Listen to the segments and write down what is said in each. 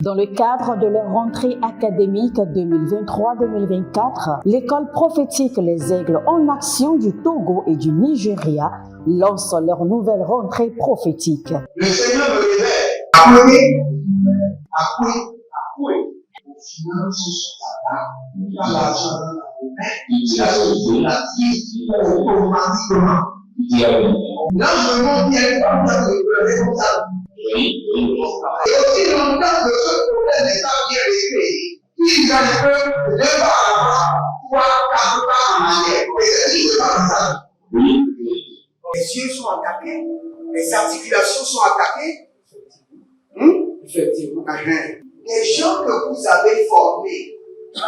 Dans le cadre de leur rentrée académique 2023-2024, l'école prophétique Les Aigles en Action du Togo et du Nigeria lance leur nouvelle rentrée prophétique. Le Seigneur me révèle. Appuyez. Vos finances sont là. Pas l'argent dans la vie automatiquement. Là, je me montre bien pas de pleurer comme ça. Et aussi longtemps que ce problème n'est pas bien réglé, ils ont peur de ne pas avoir pouvoir quatre pas en arrière. Et c'est ce pas ça. Les yeux sont attaqués, les articulations sont attaquées. Effectivement. Les gens que vous avez formés,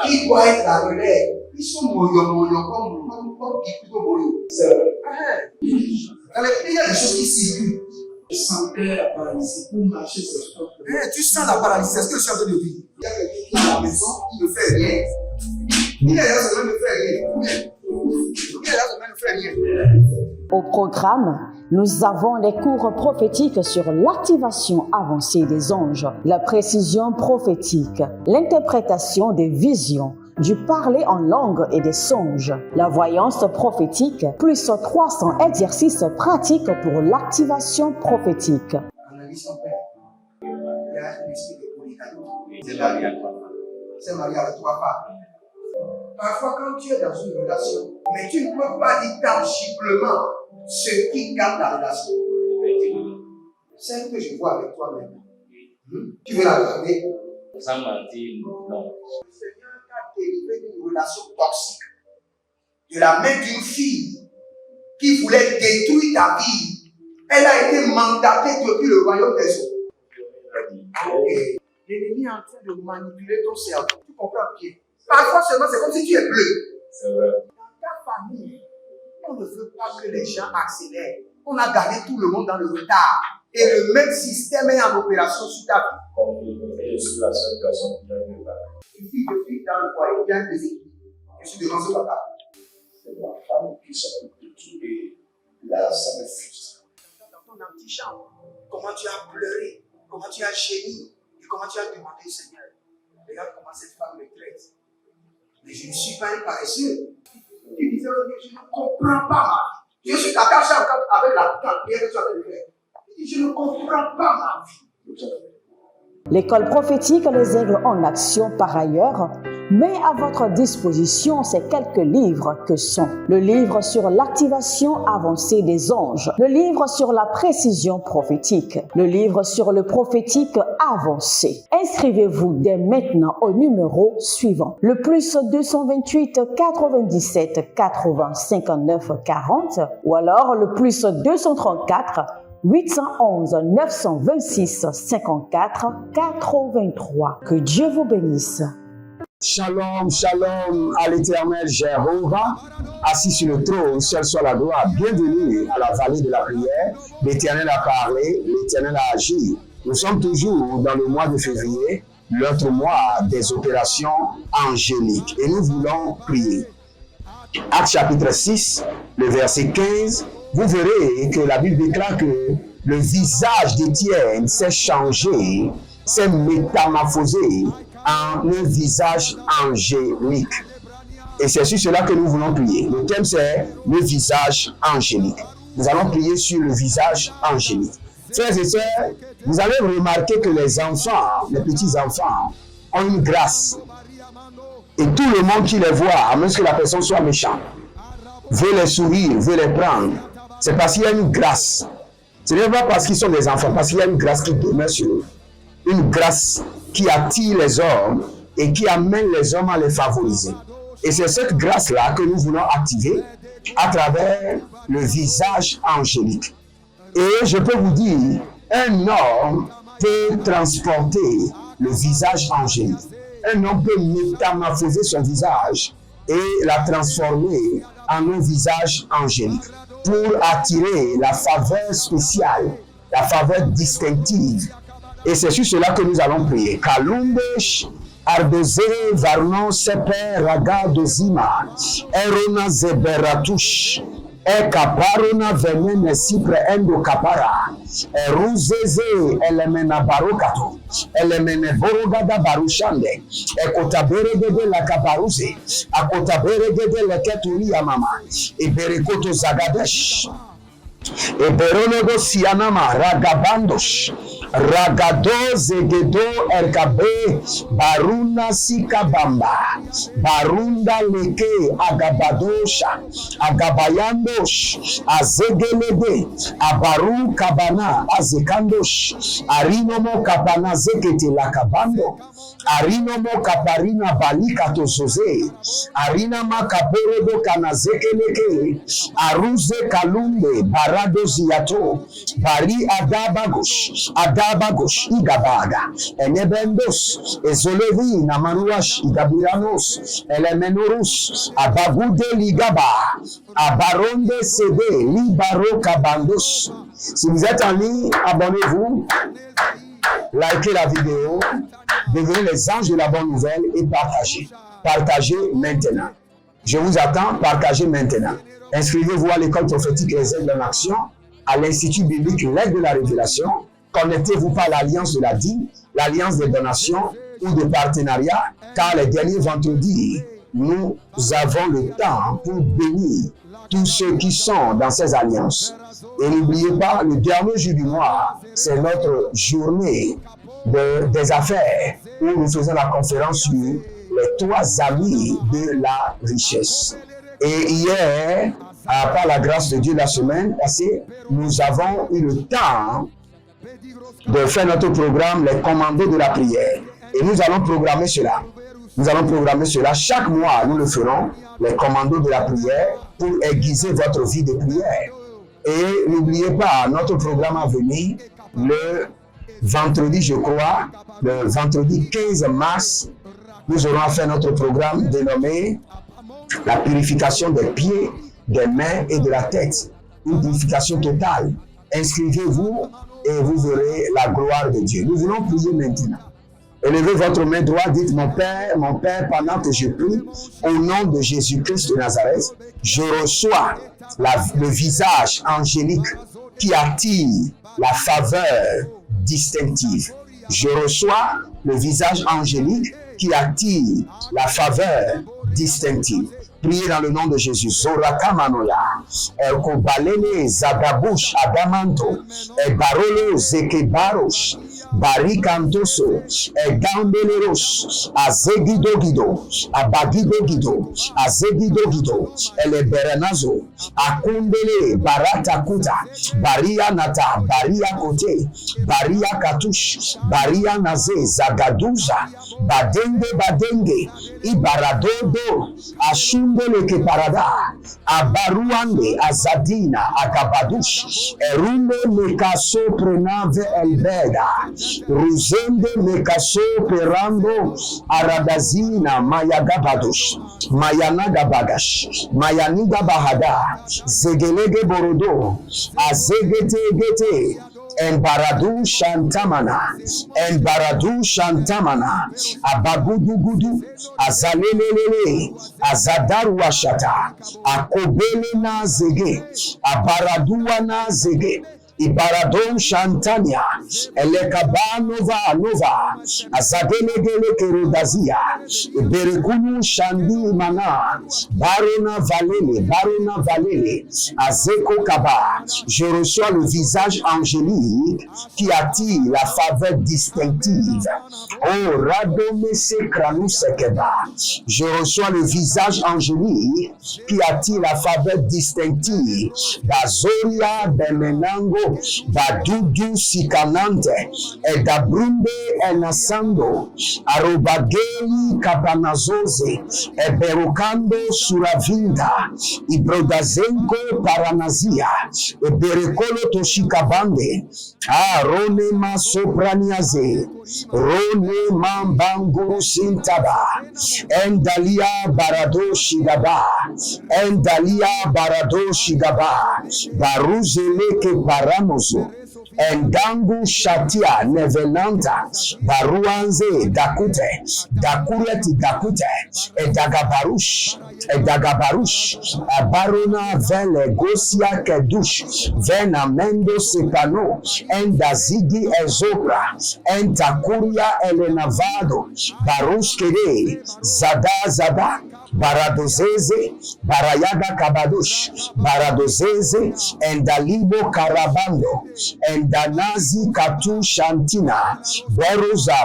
qui doivent être la relève, ils sont moyo comme plutôt moyo. C'est vrai. Dans les pays, il y a des choses qui circulent. Je sentais la paralysie pour marcher sur ce corps. Tu sens la paralysie, c'est ce que je suis en train de dire. Il y a quelqu'un qui est à la maison, qui ne fait rien. Il est là, ça ne fait rien. Il est là, ça ne fait rien. Au programme, nous avons les cours prophétiques sur l'activation avancée des anges, la précision prophétique, l'interprétation des visions, du parler en langue et des songes, la voyance prophétique, plus 300 exercices pratiques pour l'activation prophétique. Analyse ton père. Il y a un esprit de polygame. C'est marié à trois femmes. C'est marié à trois femmes. Parfois, quand tu es dans une relation, mais tu ne peux pas dire tangiblement ce qui garde la relation. Celle que je vois avec toi-même. Tu veux la garder? Sans mentir, non. Le Seigneur t'a délivré d'une relation toxique. De la main d'une fille qui voulait détruire ta vie. Elle a été mandatée depuis le royaume des eaux. L'ennemi est en train de manipuler ton cerveau. Tu comprends bien? Parfois seulement, c'est comme si tu es bleu. C'est vrai. Dans ta famille, on ne veut pas que les gens accélèrent. On a gardé tout le monde dans le retard. Et le même système est en opération sur ta vie. Je suis la seule personne qui a eu le bac. Une fille de fille dans le foyer, bien déséquilibrée. Je suis devant ce papa. C'est ma femme qui s'occupe de tout et là, ça me frustre. Dans ton antichambre, comment tu as pleuré, comment tu as gémi et comment tu as demandé au Seigneur. Regarde comment cette femme me traite. Mais je ne suis pas un paresseux. Tu disais, je ne comprends pas ma vie. Je suis attaché avec la prière que tu as fait de faire. Je ne comprends pas ma vie. L'école prophétique Les Aigles en Action, par ailleurs, met à votre disposition ces quelques livres que sont le livre sur l'activation avancée des anges, le livre sur la précision prophétique, le livre sur le prophétique avancé. Inscrivez-vous dès maintenant au numéro suivant, le plus 228 97 80 59 40 ou alors le plus 234 811 926 54 83. Que Dieu vous bénisse. Shalom, shalom à l'éternel Jéhovah, assis sur le trône, seul soit la gloire. Bienvenue à la vallée de la prière. L'éternel a parlé, l'éternel a agi. Nous sommes toujours dans le mois de février, l'autre mois des opérations angéliques. Et nous voulons prier. Actes chapitre 6, le verset 15. Vous verrez que la Bible déclare que le visage d'Étienne s'est changé, s'est métamorphosé en un visage angélique. Et c'est sur cela que nous voulons prier. Le thème c'est le visage angélique. Nous allons prier sur le visage angélique. Frères et sœurs, vous avez remarqué que les enfants, les petits-enfants, ont une grâce. Et tout le monde qui les voit, à moins que la personne soit méchante, veut les sourire, veut les prendre. C'est parce qu'il y a une grâce. Ce n'est pas parce qu'ils sont des enfants, parce qu'il y a une grâce qui demeure sur eux. Une grâce qui attire les hommes et qui amène les hommes à les favoriser. Et c'est cette grâce-là que nous voulons activer à travers le visage angélique. Et je peux vous dire, un homme peut transporter le visage angélique. Un homme peut métamorphoser son visage et la transformer en un visage angélique pour attirer la faveur spéciale, la faveur distinctive. Et c'est sur cela que nous allons prier. Kalumbesh, Ardoze, Varnon, Seper, Raga, Dozima, Erona, Zeberatush, e kaparuna venene sipre endo kapara, e ruzeze elemena barokato, elemene borogada barushande, e kotaberegede la kabaruze, a kotaberegede le keturia mama, e berekoto zagadesh, e beronogo sianama ragabandosh, ragado zegedo erkabe baruna sikabamba barunda leke agabadosha agabayandosh azegelede abaru kabana azekandosh arinomo kapana zekete lakabando arinomo kaparina balika tozoze arina makaporodo kanazekeleke aruze kalumbe barado ziato bari adabagosh igabaga enebendos ezolevi na manuash igabiranos elemenorus abagude ligaba abaronde sede libaro kabandos. Si vous êtes en ligne, abonnez-vous, likez la vidéo, devenez les anges de la bonne nouvelle et partagez. Partagez maintenant. Je vous attends, partagez maintenant. Inscrivez-vous à l'école prophétique Les Aigles en Action, à l'Institut biblique L'Aigle de la Révélation. Connectez-vous pas à l'alliance de la dîme, l'alliance des donations ou de partenariat, car les derniers vendredis, nous avons le temps pour bénir tous ceux qui sont dans ces alliances. Et n'oubliez pas, le dernier jour du mois, c'est notre journée des affaires, où nous faisons la conférence sur les 3 amis de la richesse. Et hier, par la grâce de Dieu, la semaine passée, nous avons eu le temps de faire notre programme, les commandos de la prière. Et nous allons programmer cela. Nous allons programmer cela. Chaque mois, nous le ferons, les commandos de la prière, pour aiguiser votre vie de prière. Et n'oubliez pas, notre programme à venir, le vendredi, je crois, le vendredi 15 mars, nous aurons à faire notre programme dénommé la purification des pieds, des mains et de la tête. Une purification totale. Inscrivez-vous et vous verrez la gloire de Dieu. Nous voulons prier maintenant. Élevez votre main droite, dites mon Père, pendant que je prie, au nom de Jésus-Christ de Nazareth, je reçois le visage angélique qui attire la faveur distinctive. Je reçois le visage angélique qui attire la faveur distinctive. Priez dans le nom de Jésus. Zoraka manoya, Kobalele Zagabush Adamanto, Barolo Zekebarosh, Barikantoso, Gambeleros, Azegidogido, Abagidogido, Azegidogido, Eleberenazo, Akumbele, Baratakuta, Baria Nata, Baria Kote, Baria Katush, Baria Naze, Zagaduza, Badenge, Ibaradodo, Ashundele Keparada, Abaruande, Azadina, Akabadush, Erunde Mekaso Prenave Elbeda, Ruzende Mekaso Perando, Aradazina, Mayagabadush, Mayanagabagash, Mayaniga Bahada, Zegelege Borodo, Azegete, Embaradu Shantamana, Abagudugudu, Azalelele, Azadaruashata, Akobele na Zege, Abaraduana Zege, Ibaradon Shantania, Elekabano Nova, Azadelegele Kerodazia, Berekunu Shandi Mana, Barona Valele, Azeko Kaba. Je reçois le visage angélique qui attire la faveur distinctive. Oh, Radomese Kranusekeba. Je reçois le visage angélique qui attire la faveur distinctive. Dazoria Bemenango. Badudu Sikanante, Edabrunde Enasando, Arobageli Kapanazoze, Eberukando Suravinda, Ibrodazenko Paranazia, Eberekolo Toshikabande, Rone Masopraniaze, Rone Mambanguru Sintaba, Endalia Barado Shigaba, Baruzele Ke Paramoso, Endangu shatia nevelanta baruanze dakute dakureti dakute edagabarush barona vele gosia kedush vena mendo sepano endazigi ezopra entakuria elenavado barushkere zada baradozeze barayada kabadosh baradozeze endalibo karabando endanazi katu shantina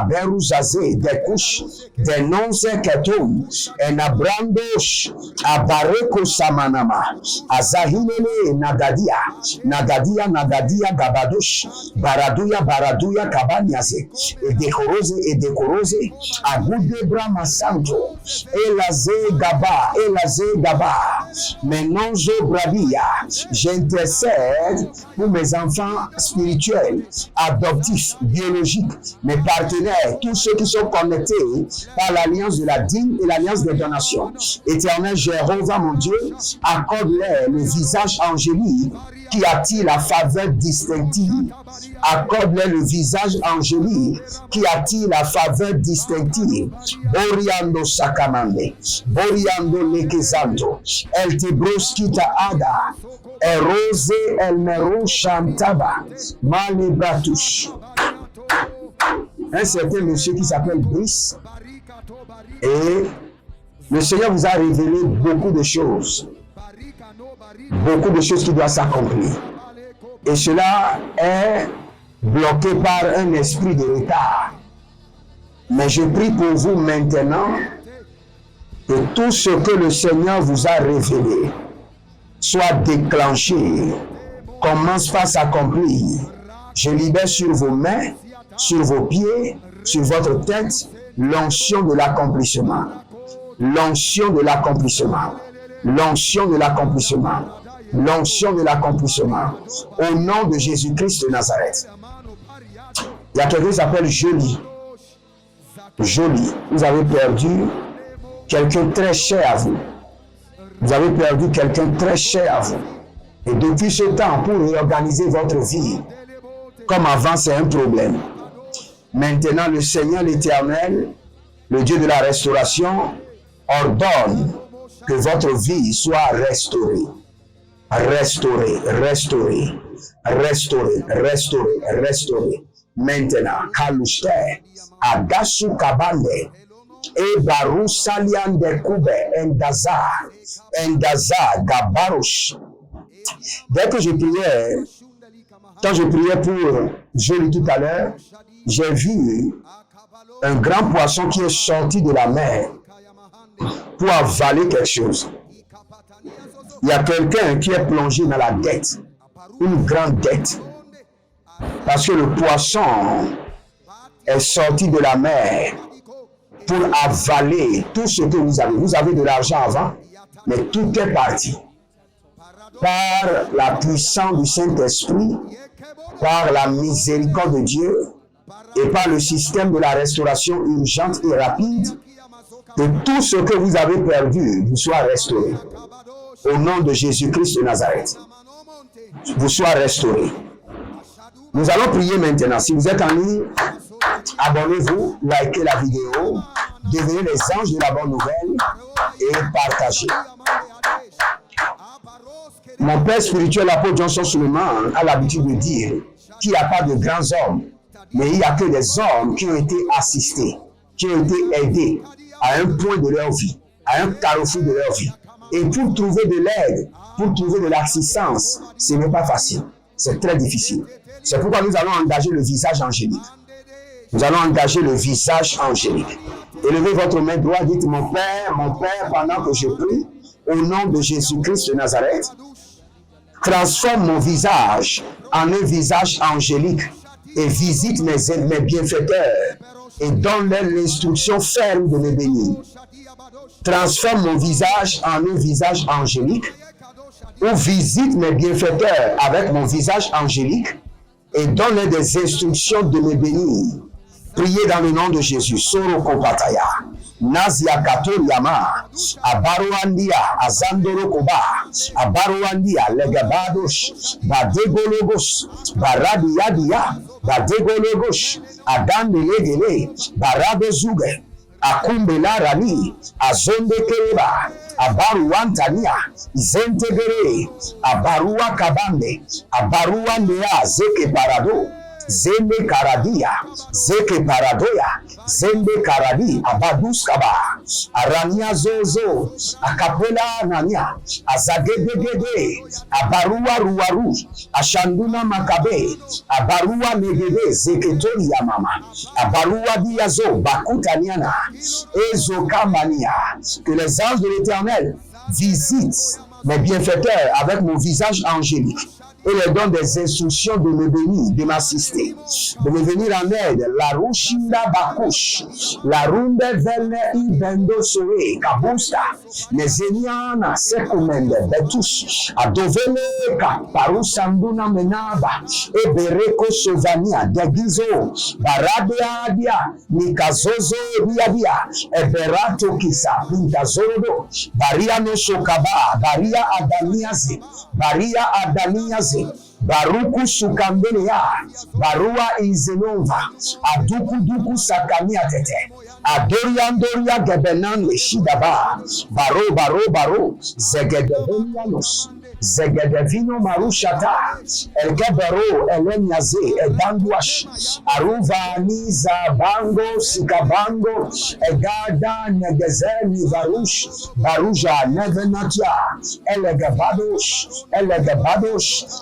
beruzaze dekush denonze ketum enabrandosh abareko samanama azahilele nagadia gabadosh baraduya kabaniaze edekoroze agude brama santo elaze gaba menonzo bradia. J'intercède pour mes enfants spirituels, adoptifs, biologiques, mes partenaires, tous ceux qui sont connectés par l'alliance de la dîme et l'alliance des donations. Éternel Jéhovah, mon Dieu, accorde-leur le visage angélique qui attire la faveur distinctive. Accorde-leur le visage angélique qui attire la faveur distinctive. Boriando sakamande, Boriando lekezanto, el tebroskita ada, erose el mero chantaba, malibratouche. Un certain monsieur qui s'appelle Brice, et le Seigneur vous a révélé beaucoup de choses qui doivent s'accomplir. Et cela est bloqué par un esprit de retard. Mais je prie pour vous maintenant que tout ce que le Seigneur vous a révélé soit déclenché, commence par s'accomplir. Je libère sur vos mains, sur vos pieds, sur votre tête, l'onction de l'accomplissement. L'onction de l'accomplissement. L'onction de l'accomplissement. L'onction de l'accomplissement. Au nom de Jésus-Christ de Nazareth. Il y a quelqu'un qui s'appelle Jolie. Jolie. Vous avez perdu quelqu'un très cher à vous. Vous avez perdu quelqu'un très cher à vous. Et depuis ce temps, pour réorganiser votre vie, comme avant, c'est un problème. Maintenant, le Seigneur l'Éternel, le Dieu de la restauration, ordonne que votre vie soit restaurée. Restaurée. Maintenant, Kalushte, Adasu Kabande, et Barou Salian de Koube, Endaza, Gabarouche. Dès que je priais, quand je priais pour Jolie tout à l'heure, j'ai vu un grand poisson qui est sorti de la mer pour avaler quelque chose. Il y a quelqu'un qui est plongé dans la dette, une grande dette, parce que le poisson est sorti de la mer pour avaler tout ce que vous avez. Vous avez de l'argent avant, mais tout est parti. Par la puissance du Saint-Esprit, par la miséricorde de Dieu et par le système de la restauration urgente et rapide, que tout ce que vous avez perdu vous soit restauré. Au nom de Jésus-Christ de Nazareth, vous soit restauré. Nous allons prier maintenant. Si vous êtes en ligne, abonnez-vous, likez la vidéo, devenez les anges de la bonne nouvelle et partagez. Mon père spirituel, l'apôtre Johnson Suleiman, a l'habitude de dire qu'il n'y a pas de grands hommes, mais il n'y a que des hommes qui ont été assistés, qui ont été aidés à un point de leur vie, à un carrefour de leur vie. Et pour trouver de l'aide, pour trouver de l'assistance, ce n'est pas facile. C'est très difficile. C'est pourquoi nous allons engager le visage angélique. Nous allons engager le visage angélique. Élevez votre main droite, dites mon Père, pendant que je prie, au nom de Jésus-Christ de Nazareth, transforme mon visage en un visage angélique et visite mes bienfaiteurs et donne-leur l'instruction ferme de me bénir. Transforme mon visage en un visage angélique ou visite mes bienfaiteurs avec mon visage angélique et donne-leur des instructions de me bénir. Priez dans le nom de Jésus. Soroko Pataya. Nazia Kato Yama. Abaruandia. Azandoro Koba. Abaruandia, Legabadosh, Badegologos, Baradiadia, Badegologos, Adandelegele, Baradozuge, Akumbela Rani, Azonde Kereba, Abaruantania, Zentegere, Abarua Kabande, Abaruandea, Zeke Parado, Zende Karadia, Zeke Paradoya, Zende Karadi, Abaduskaba, Arania Zozo, Akapela Nania, Azagedegede, Abarua Ruaru, Ashanduna Makabe, Abarua Megede, Zeketori Yamama, Abarua Diazo, Bakutaniana, Ezokamania, que les anges de l'Éternel visitent mes bienfaiteurs avec mon visage angélique et leur donne des instructions de me bénir, de m'assister, de me venir en aide. La Rushinda Bakush, la Rumbe Velne Ibendo Soe, Kabusta, Nezeniana Sekumende, Betus, Adovele Parusanduna Menaba, Ebereko Sovania, Degizo, Baradia, Nikazozo Riadia, Eberato Kisa, Pintazoro, Bariano Sokaba, Baria Adaniaze, Baruku Sukambenea, Barua Izenova, Aduku Sakania Tete, Adoriandoria Gebenan Shidaba, Baro, Zegedevinianos, Zegedevino Marushata, El Gebero, Eleniaze, Edanguash, Aruva Niza Bango, Sikabango, Egada Negezeni Varush, Baruja Nevenatia, Elegabadosh,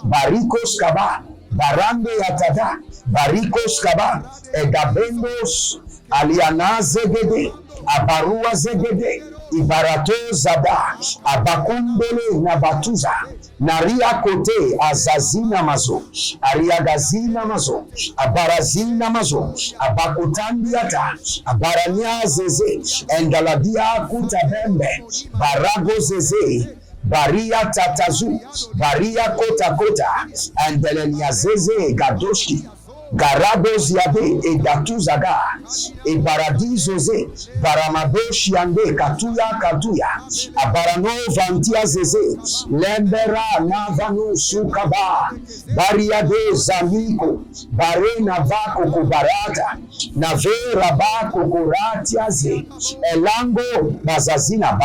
Barikos Kaba, Barande Yatada, Barikos Kaba, Egabendos, Aliana Zegede, Abarua Zegede, Ibarato Zada, Abakumbele Nabatuza, Naria Kote, Azazina Mazo, Ariagazina Mazo, Abarazina Mazo, Abakutandiata, Abarania Zeze, Engaladia Kutabembe, Barago Zeze, Baria Tatazu, Baria Kota, Andelenia Zeze, Gadoshi, Garados Yade, et Gatuzaga, et Baradizoze, Baramadoshi Yande, Katuya, Abarano Vantia Zeze, Lembera, Navano, Sukaba, Bariade Zamiko, Bare Navako Kubarata, Nave Rabako Kuratiaze, Elango, Bazazina,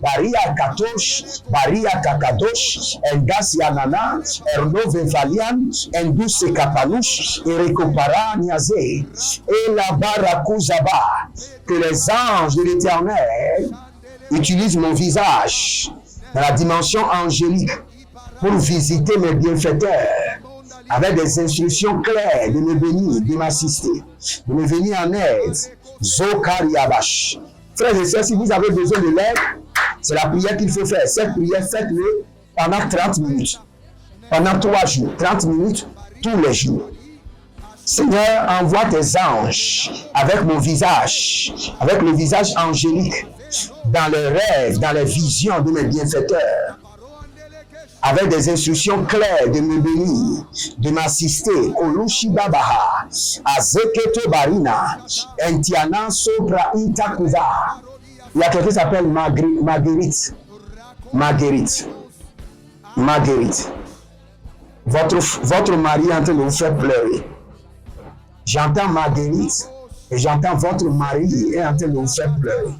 Baria Katosh, Baria Kakadosh, Engasia Nana, Ernove Valian, Enduse Kapanush, et récupéra Niazé et la Barakuzaba, que les anges de l'Éternel utilisent mon visage dans la dimension angélique pour visiter mes bienfaiteurs avec des instructions claires de me bénir, de m'assister, de me venir en aide. Zokariabash. Frères et sœurs, si vous avez besoin de l'aide, c'est la prière qu'il faut faire. Cette prière, faites-le pendant 30 minutes. Pendant 3 jours, 30 minutes tous les jours. Seigneur, envoie tes anges avec mon visage, avec le visage angélique, dans les rêves, dans les visions de mes bienfaiteurs, avec des instructions claires de me bénir, de m'assister. Olushibabaha, Azeketo Barina, Entiana Sobra Itakuva. Il y a quelqu'un qui s'appelle Marguerite. Votre mari est en train de vous faire pleurer. J'entends Marguerite et j'entends votre mari est en train de vous faire pleurer.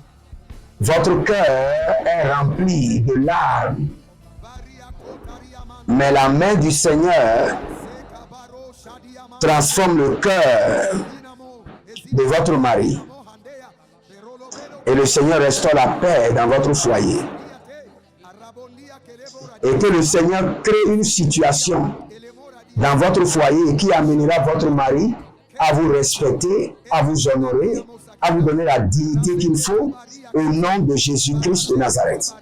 Votre cœur est rempli de larmes. Mais la main du Seigneur transforme le cœur de votre mari. Et le Seigneur restaure la paix dans votre foyer. Et que le Seigneur crée une situation dans votre foyer qui amènera votre mari à vous respecter, à vous honorer, à vous donner la dignité qu'il faut au nom de Jésus-Christ de Nazareth.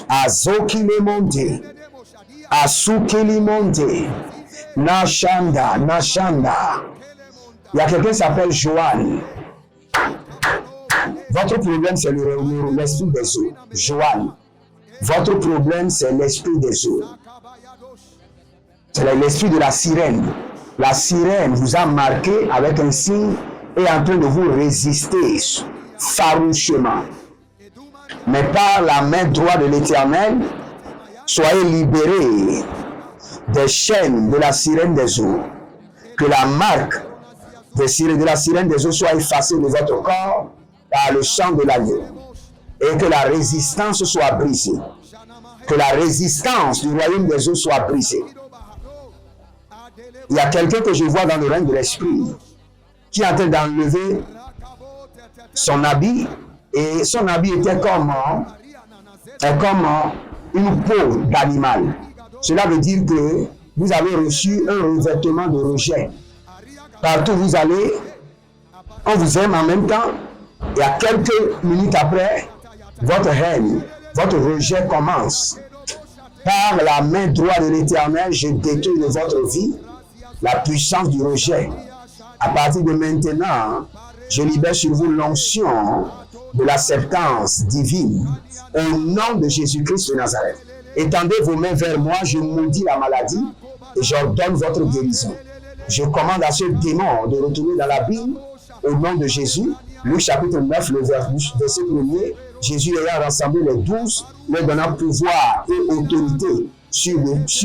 Azokilimonte, Asukilimonte, Nashanda. Il y a quelqu'un qui s'appelle Joanne. Votre problème, c'est l'esprit des eaux. Joanne. Votre problème, c'est l'esprit des eaux. C'est l'esprit de la sirène. La sirène vous a marqué avec un signe et est en train de vous résister farouchement. Mais par la main droite de l'Éternel, Soyez libérés des chaînes de la sirène des eaux. Que la marque de la sirène des eaux soit effacée de votre corps par le sang de l'agneau. Et que la résistance soit brisée. Que la résistance du royaume des eaux soit brisée. Il y a quelqu'un que je vois dans le règne de l'esprit qui est en train d'enlever son habit, et son habit était comme une peau d'animal. Cela veut dire que vous avez reçu un revêtement de rejet. Partout où vous allez, on vous aime en même temps, et à quelques minutes après, votre haine, votre rejet commence. Par la main droite de l'Éternel, je détruis de votre vie la puissance du rejet. À partir de maintenant, je libère sur vous l'onction de l'acceptance divine au nom de Jésus-Christ de Nazareth. Étendez vos mains vers moi, je maudis la maladie et j'ordonne votre guérison. Je commande à ce démon de retourner dans la Bible au nom de Jésus. Luc chapitre 9, le verset 1er, Jésus ayant rassemblé les 12, leur donnant pouvoir et autorité sur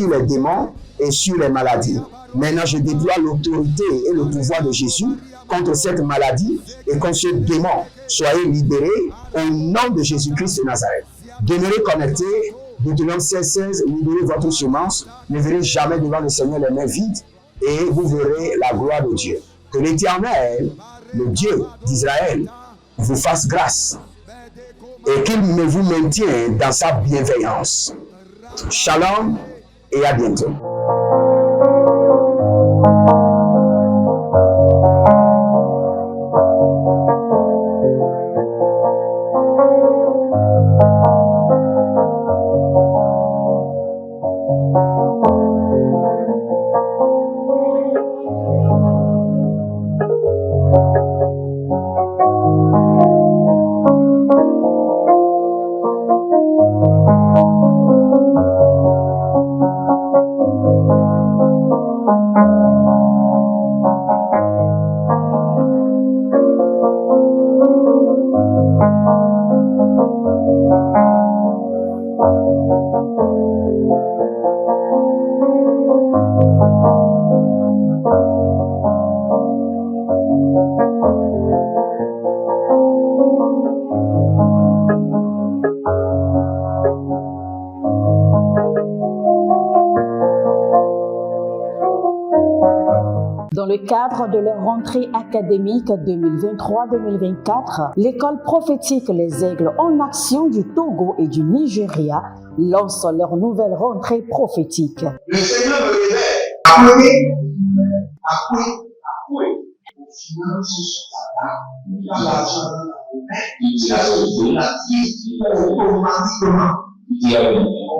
les démons et sur les maladies. Maintenant, je déploie l'autorité et le pouvoir de Jésus contre cette maladie et contre ce démon. Soyez libérés au nom de Jésus-Christ de Nazareth. Demeurez connectés. Deutéronome 16, libérez votre semence. Ne verrez jamais devant le Seigneur les mains vides et vous verrez la gloire de Dieu. Que l'Éternel, le Dieu d'Israël, vous fasse grâce et qu'il vous maintienne dans sa bienveillance. Shalom et à bientôt. Dans le cadre de leur rentrée académique 2023-2024, l'école prophétique Les Aigles en Action du Togo et du Nigeria lance leur nouvelle rentrée prophétique. Le Seigneur me révèle. Appelez. Vos finances sont là. Il a l'argent dans la main. Il a sauvé la vie automatiquement.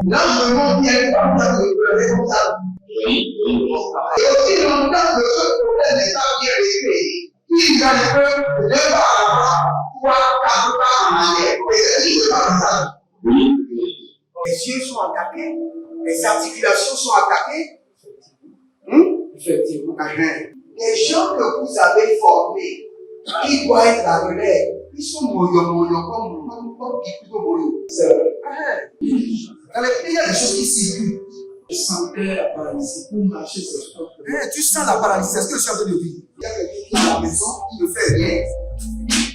Là, je me montre bien comme ça de responsable. Et aussi longtemps que ce problème n'est pas bien réglé, il y a des peuples de par là-bas, 3, 4 pas en arrière. Et c'est ce pas ça. Les yeux sont attaqués, les articulations sont attaquées. Effectivement. Les gens que vous avez formés, qui doivent être la relève, ils sont moyons comme plutôt moyons. C'est vrai. Dans les pays, il y a des choses qui circulent. Je sentais la paralysie pour marcher sur ce sport. Tu sens la paralysie, c'est ce que je suis en train de dire. Il y a quelqu'un qui est à la maison, qui ne fait rien.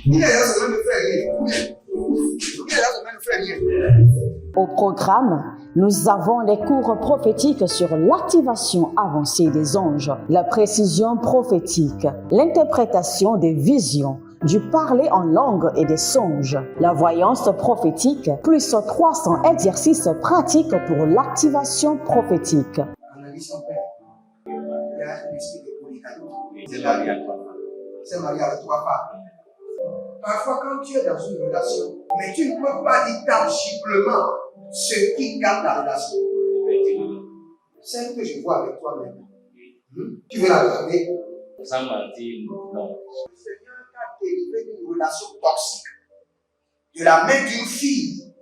Il est là, ça ne fait rien. Il est là, ça ne fait rien. Au programme, nous avons les cours prophétiques sur l'activation avancée des anges, la précision prophétique, l'interprétation des visions, du parler en langue et des songes, la voyance prophétique, plus 300 exercices pratiques pour l'activation prophétique. Analyse son père. Il y a un esprit de polygamie. C'est marié à trois femmes. C'est marié à trois femmes. Parfois, quand tu es dans une relation, mais tu ne peux pas dire tangiblement ce qui garde la relation. Celle que je vois avec toi maintenant. Tu veux la regarder? Sans mentir, non. Délivré d'une relation toxique de la main d'une fille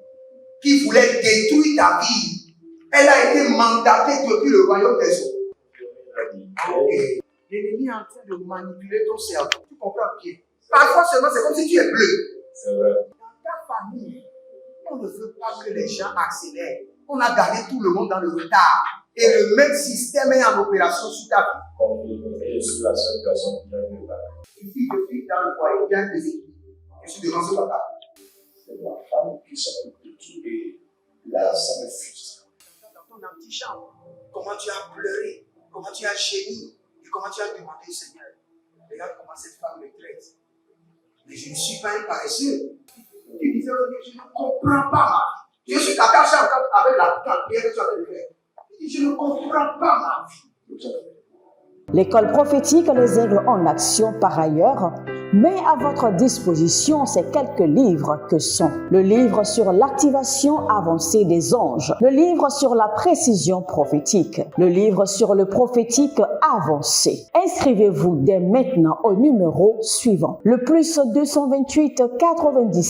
qui voulait détruire ta vie. Elle a été mandatée depuis le royaume des eaux. Okay. L'ennemi est en train de manipuler ton cerveau. Tu comprends bien? Parfois seulement, c'est comme si tu es bleu. C'est vrai. Dans ta famille, on ne veut pas que les gens accélèrent. On a gardé tout le monde dans le retard. Et le même système est en opération sur ta vie. Comme je suis la seule personne qui a eu le bac. Une fille de fille dans le foyer, bien des équipes. Je suis devant ce papa. C'est ma femme qui s'occupe de tout et là, ça me frustre. Dans ton antichambre, comment tu as pleuré, comment tu as gémi et comment tu as demandé, Seigneur, regarde comment cette femme me traite. Mais je ne suis pas un paresseux. Tu disais, je ne comprends pas ma vie. Je suis attaché avec la prière que tu as fait de faire. Je ne comprends pas ma vie. L'école prophétique Les Aigles en Action, par ailleurs, met à votre disposition ces quelques livres que sont le livre sur l'activation avancée des anges, le livre sur la précision prophétique, le livre sur le prophétique avancé. Inscrivez-vous dès maintenant au numéro suivant, le +228 97